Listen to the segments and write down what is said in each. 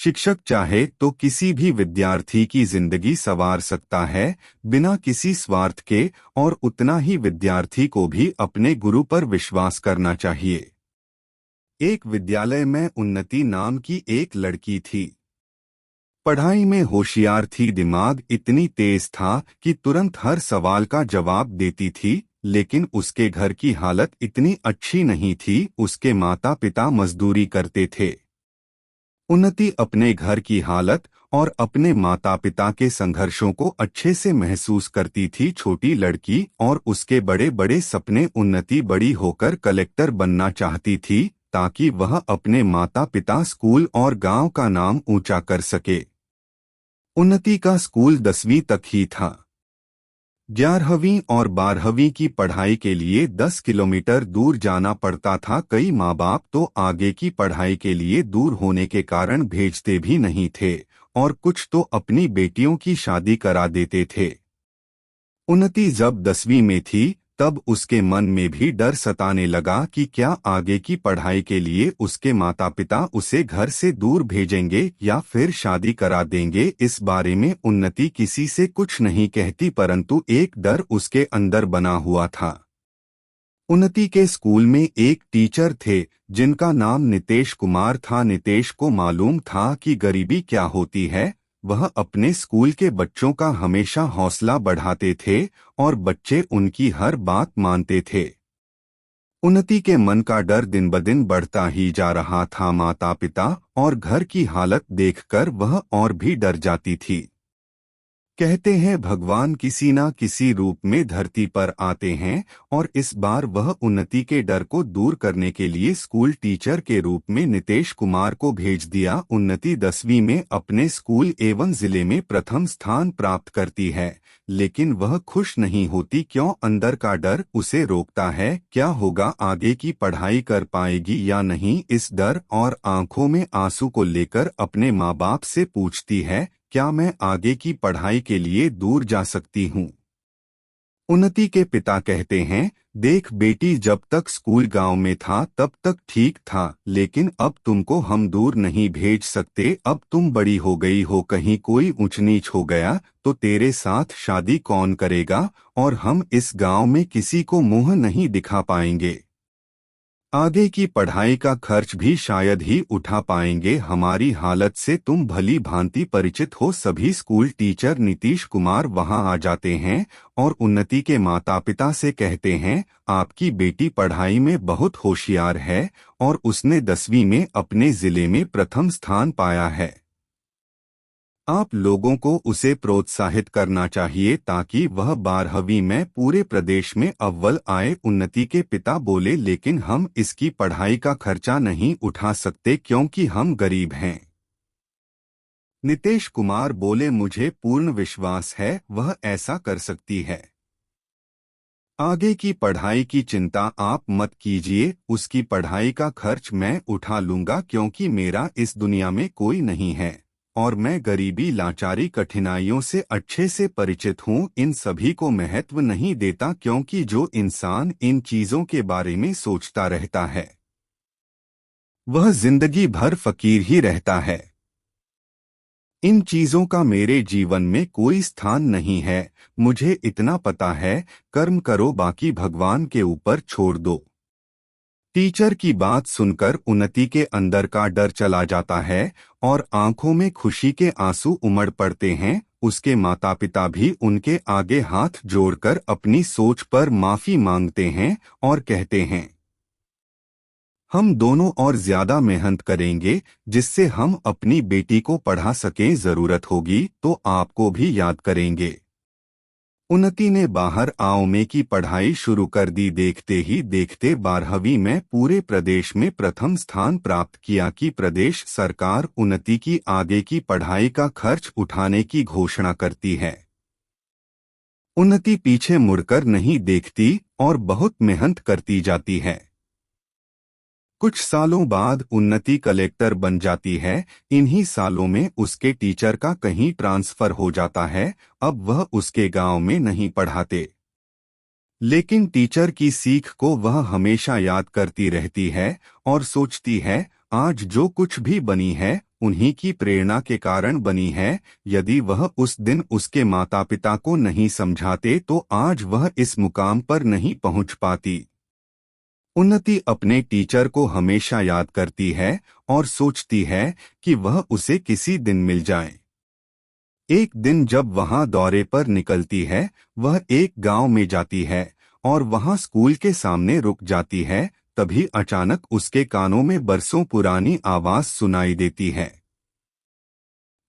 शिक्षक चाहे तो किसी भी विद्यार्थी की जिंदगी संवार सकता है बिना किसी स्वार्थ के, और उतना ही विद्यार्थी को भी अपने गुरु पर विश्वास करना चाहिए। एक विद्यालय में उन्नति नाम की एक लड़की थी। पढ़ाई में होशियार थी, दिमाग इतनी तेज था कि तुरंत हर सवाल का जवाब देती थी, लेकिन उसके घर की हालत इतनी अच्छी नहीं थी। उसके माता पिता मजदूरी करते थे। उन्नति अपने घर की हालत और अपने माता पिता के संघर्षों को अच्छे से महसूस करती थी। छोटी लड़की और उसके बड़े बड़े सपने। उन्नति बड़ी होकर कलेक्टर बनना चाहती थी ताकि वह अपने माता पिता, स्कूल और गांव का नाम ऊंचा कर सके। उन्नति का स्कूल 10वीं तक ही था। 11वीं और 12वीं की पढ़ाई के लिए 10 किलोमीटर दूर जाना पड़ता था। कई माँ बाप तो आगे की पढ़ाई के लिए दूर होने के कारण भेजते भी नहीं थे, और कुछ तो अपनी बेटियों की शादी करा देते थे। उन्नति जब 10वीं में थी तब उसके मन में भी डर सताने लगा कि क्या आगे की पढ़ाई के लिए उसके माता पिता उसे घर से दूर भेजेंगे या फिर शादी करा देंगे। इस बारे में उन्नति किसी से कुछ नहीं कहती, परंतु एक डर उसके अंदर बना हुआ था। उन्नति के स्कूल में एक टीचर थे जिनका नाम नितेश कुमार था। नितेश को मालूम था कि गरीबी क्या होती है। वह अपने स्कूल के बच्चों का हमेशा हौसला बढ़ाते थे और बच्चे उनकी हर बात मानते थे। उन्नति के मन का डर दिन ब दिन बढ़ता ही जा रहा था। माता पिता और घर की हालत देखकर वह और भी डर जाती थी। कहते हैं भगवान किसी ना किसी रूप में धरती पर आते हैं, और इस बार वह उन्नति के डर को दूर करने के लिए स्कूल टीचर के रूप में नितेश कुमार को भेज दिया। उन्नति 10वीं में अपने स्कूल एवं जिले में प्रथम स्थान प्राप्त करती है, लेकिन वह खुश नहीं होती। क्यों? अंदर का डर उसे रोकता है। क्या होगा, आगे की पढ़ाई कर पाएगी या नहीं, इस डर और आंखों में आंसू को लेकर अपने माँ बाप से पूछती है, क्या मैं आगे की पढ़ाई के लिए दूर जा सकती हूँ? उन्नति के पिता कहते हैं, देख बेटी, जब तक स्कूल गांव में था तब तक ठीक था, लेकिन अब तुमको हम दूर नहीं भेज सकते। अब तुम बड़ी हो गई हो, कहीं कोई ऊंच नीच हो गया तो तेरे साथ शादी कौन करेगा, और हम इस गांव में किसी को मुंह नहीं दिखा पाएंगे। आगे की पढ़ाई का खर्च भी शायद ही उठा पाएंगे। हमारी हालत से तुम भली भांति परिचित हो। सभी स्कूल टीचर नीतीश कुमार वहां आ जाते हैं और उन्नति के माता पिता से कहते हैं, आपकी बेटी पढ़ाई में बहुत होशियार है और उसने 10वीं में अपने जिले में प्रथम स्थान पाया है। आप लोगों को उसे प्रोत्साहित करना चाहिए ताकि वह 12वीं में पूरे प्रदेश में अव्वल आए। उन्नति के पिता बोले, लेकिन हम इसकी पढ़ाई का खर्चा नहीं उठा सकते क्योंकि हम गरीब हैं। नितेश कुमार बोले, मुझे पूर्ण विश्वास है वह ऐसा कर सकती है। आगे की पढ़ाई की चिंता आप मत कीजिए, उसकी पढ़ाई का खर्च मैं उठा लूंगा क्योंकि मेरा इस दुनिया में कोई नहीं है और मैं गरीबी, लाचारी, कठिनाइयों से अच्छे से परिचित हूँ। इन सभी को महत्व नहीं देता क्योंकि जो इंसान इन चीजों के बारे में सोचता रहता है वह जिंदगी भर फकीर ही रहता है। इन चीजों का मेरे जीवन में कोई स्थान नहीं है। मुझे इतना पता है, कर्म करो, बाकी भगवान के ऊपर छोड़ दो। टीचर की बात सुनकर उन्नति के अंदर का डर चला जाता है और आंखों में खुशी के आंसू उमड़ पड़ते हैं। उसके माता पिता भी उनके आगे हाथ जोड़कर अपनी सोच पर माफी मांगते हैं और कहते हैं, हम दोनों और ज्यादा मेहनत करेंगे जिससे हम अपनी बेटी को पढ़ा सकें। जरूरत होगी तो आपको भी याद करेंगे। उन्नति ने बाहर आओ में की पढ़ाई शुरू कर दी। देखते ही देखते 12वीं में पूरे प्रदेश में प्रथम स्थान प्राप्त किया कि प्रदेश सरकार उन्नति की आगे की पढ़ाई का खर्च उठाने की घोषणा करती है। उन्नति पीछे मुड़कर नहीं देखती और बहुत मेहनत करती जाती है। कुछ सालों बाद उन्नति कलेक्टर बन जाती है। इन्हीं सालों में उसके टीचर का कहीं ट्रांसफर हो जाता है। अब वह उसके गांव में नहीं पढ़ाते, लेकिन टीचर की सीख को वह हमेशा याद करती रहती है और सोचती है, आज जो कुछ भी बनी है उन्हीं की प्रेरणा के कारण बनी है। यदि वह उस दिन उसके माता पिता को नहीं समझाते तो आज वह इस मुकाम पर नहीं पहुंच पाती। उन्नति अपने टीचर को हमेशा याद करती है और सोचती है कि वह उसे किसी दिन मिल जाए। एक दिन जब वहां दौरे पर निकलती है, वह एक गांव में जाती है और वहां स्कूल के सामने रुक जाती है। तभी अचानक उसके कानों में बरसों पुरानी आवाज सुनाई देती है।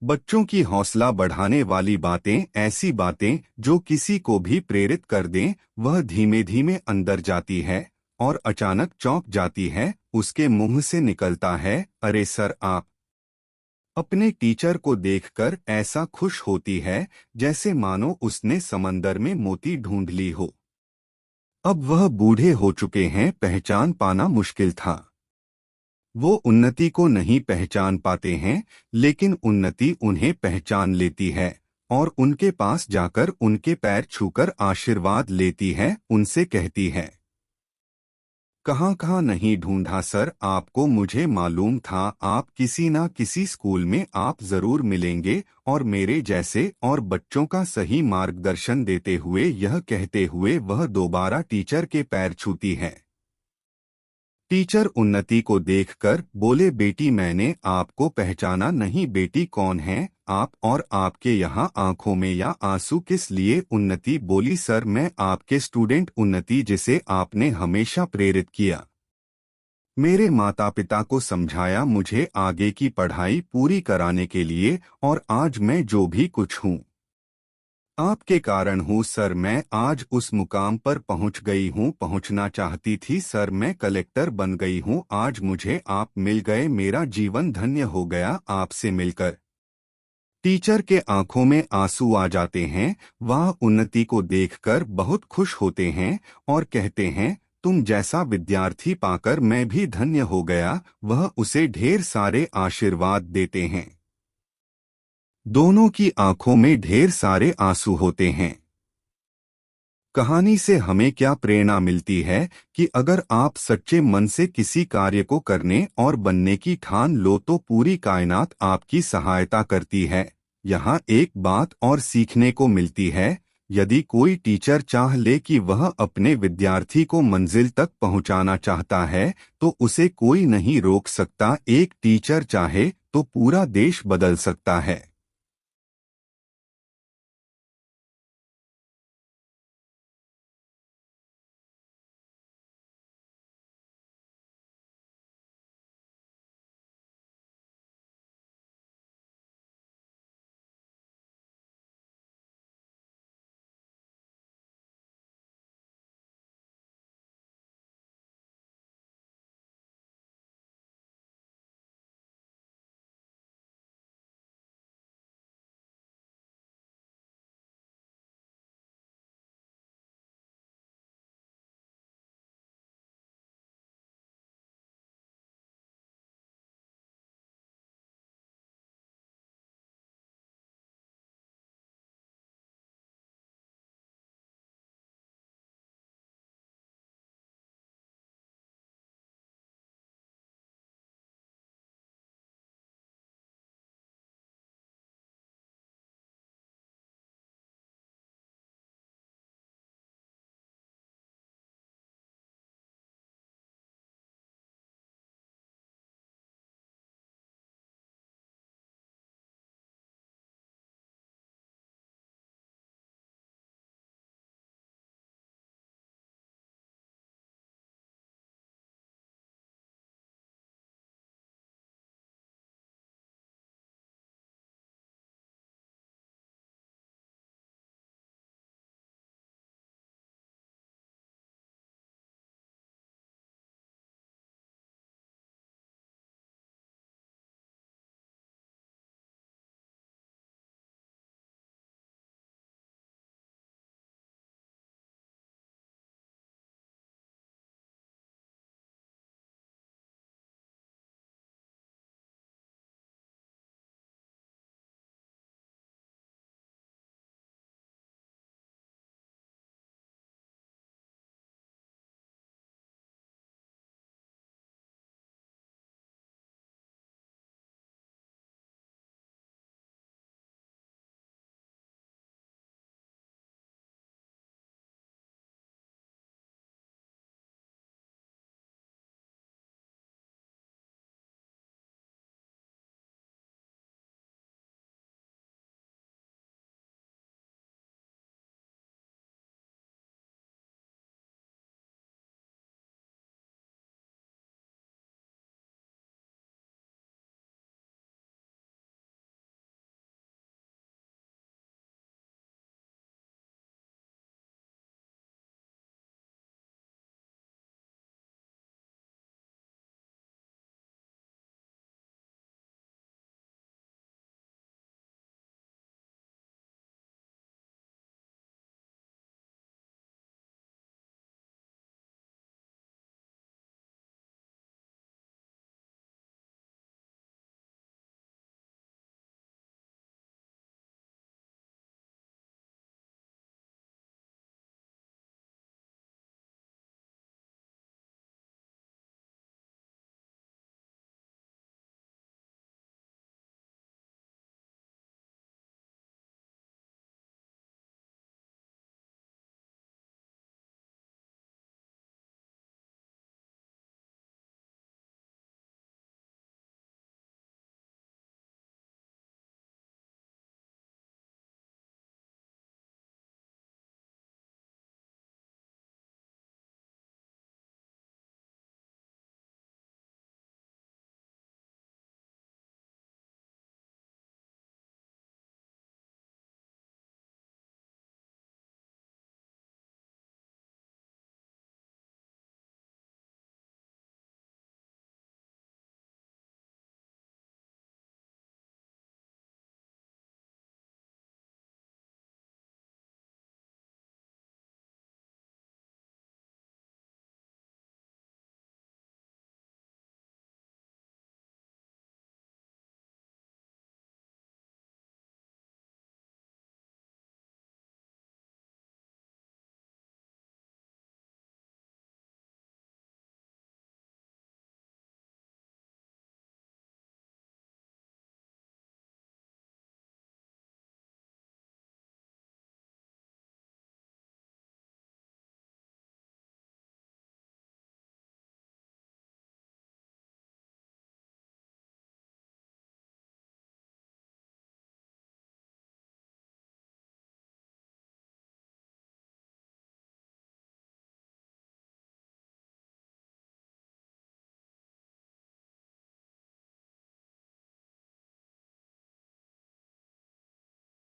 बच्चों की हौसला बढ़ाने वाली बातें, ऐसी बातें जो किसी को भी प्रेरित कर दें। वह धीमे धीमे अंदर जाती है और अचानक चौंक जाती है। उसके मुंह से निकलता है, अरे सर आप। अपने टीचर को देखकर ऐसा खुश होती है जैसे मानो उसने समंदर में मोती ढूंढ ली हो। अब वह बूढ़े हो चुके हैं, पहचान पाना मुश्किल था। वो उन्नति को नहीं पहचान पाते हैं, लेकिन उन्नति उन्हें पहचान लेती है और उनके पास जाकर उनके पैर छूकर आशीर्वाद लेती है। उनसे कहती है, कहाँ कहाँ नहीं ढूंढा सर आपको, मुझे मालूम था आप किसी ना किसी स्कूल में आप जरूर मिलेंगे और मेरे जैसे और बच्चों का सही मार्गदर्शन देते हुए। यह कहते हुए वह दोबारा टीचर के पैर छूती है। टीचर उन्नति को देखकर बोले, बेटी मैंने आपको पहचाना नहीं, बेटी कौन है आप और आपके यहाँ आंखों में या आंसू किस लिए? उन्नति बोली, सर मैं आपके स्टूडेंट उन्नति, जिसे आपने हमेशा प्रेरित किया। मेरे माता पिता को समझाया मुझे आगे की पढ़ाई पूरी कराने के लिए और आज मैं जो भी कुछ हूँ आपके कारण हूँ सर। मैं आज उस मुकाम पर पहुँच गई हूँ, पहुँचना चाहती थी सर। मैं कलेक्टर बन गई हूँ, आज मुझे आप मिल गए, मेरा जीवन धन्य हो गया आपसे मिलकर। टीचर के आंखों में आंसू आ जाते हैं। वह उन्नति को देखकर बहुत खुश होते हैं और कहते हैं, तुम जैसा विद्यार्थी पाकर मैं भी धन्य हो गया। वह उसे ढेर सारे आशीर्वाद देते हैं। दोनों की आंखों में ढेर सारे आंसू होते हैं। कहानी से हमें क्या प्रेरणा मिलती है कि अगर आप सच्चे मन से किसी कार्य को करने और बनने की ठान लो तो पूरी कायनात आपकी सहायता करती है। यहाँ एक बात और सीखने को मिलती है, यदि कोई टीचर चाह ले कि वह अपने विद्यार्थी को मंजिल तक पहुँचाना चाहता है तो उसे कोई नहीं रोक सकता। एक टीचर चाहे तो पूरा देश बदल सकता है।